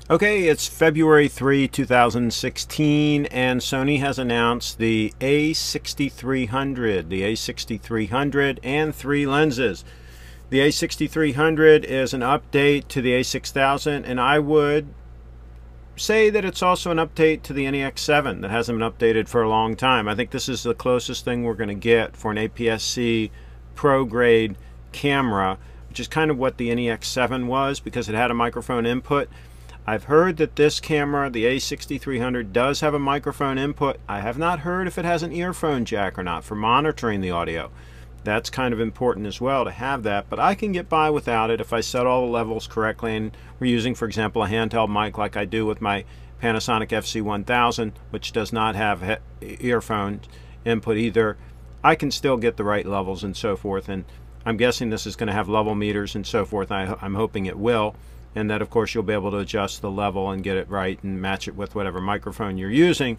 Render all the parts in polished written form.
Okay, it's February 3, 2016, and Sony has announced the A6300, the A6300, and 3 lenses. The A6300 is an update to the A6000, and I would say that it's also an update to the NEX7 that hasn't been updated for a long time. I think this is the closest thing we're going to get for an APS-C pro-grade camera, which is kind of what the NEX7 was because it had a microphone input. I've heard that this camera, the A6300, does have a microphone input. I have not heard if it has an earphone jack or not for monitoring the audio. That's kind of important as well to have that, but I can get by without it if I set all the levels correctly and we're using, for example, a handheld mic like I do with my Panasonic FC1000, which does not have earphone input either. I can still get the right levels and so forth, and I'm guessing this is going to have level meters and so forth. I'm hoping it will. And that, of course, you'll be able to adjust the level and get it right and match it with whatever microphone you're using.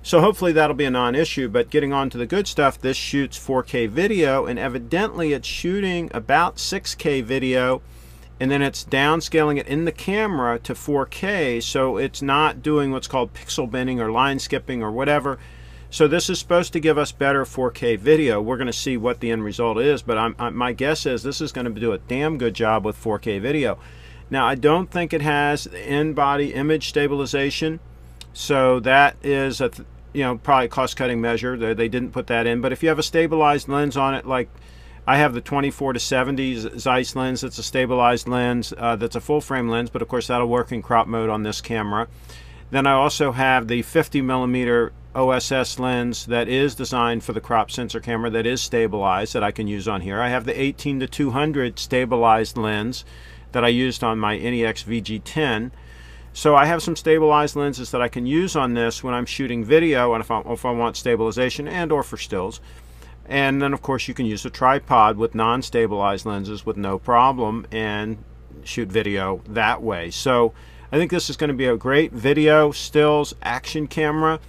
So hopefully that'll be a non-issue. But getting on to the good stuff, this shoots 4K video, and evidently it's shooting about 6K video, and then it's downscaling it in the camera to 4K, so it's not doing what's called pixel binning or line skipping or whatever. So this is supposed to give us better 4K video. We're going to see what the end result is, but my guess is this is going to do a damn good job with 4K video. Now, I don't think it has in-body image stabilization, so that is a probably a cost-cutting measure. They didn't put that in, but if you have a stabilized lens on it, like I have the 24-70 Zeiss lens, that's a stabilized lens, that's a full-frame lens, but of course that'll work in crop mode on this camera. Then I also have the 50mm OSS lens that is designed for the crop sensor camera that is stabilized that I can use on here. I have the 18-200 stabilized lens that I used on my NEX VG10. So I have some stabilized lenses that I can use on this when I'm shooting video and if I want stabilization and or for stills. And then of course you can use a tripod with non-stabilized lenses with no problem and shoot video that way. So I think this is going to be a great video, stills, action camera.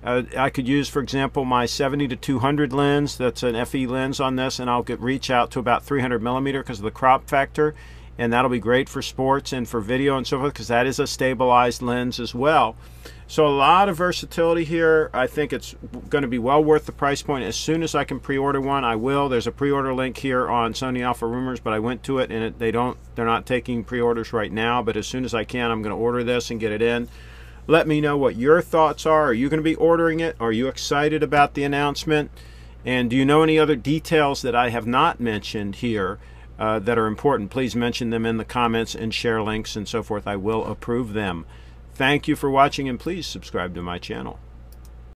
I could use, for example, my 70-200 lens. That's an FE lens on this, and I'll reach out to about 300mm because of the crop factor. And that'll be great for sports and for video and so forth because that is a stabilized lens as well. So a lot of versatility here. I think it's going to be well worth the price point. As soon as I can pre-order one, I will. There's a pre-order link here on Sony Alpha Rumors, but I went to it and they're not taking pre-orders right now. But as soon as I can, I'm going to order this and get it in. Let me know what your thoughts are. Are you going to be ordering it? Are you excited about the announcement? And do you know any other details that I have not mentioned here that are important? Please mention them in the comments and share links and so forth. I will approve them. Thank you for watching, and please subscribe to my channel.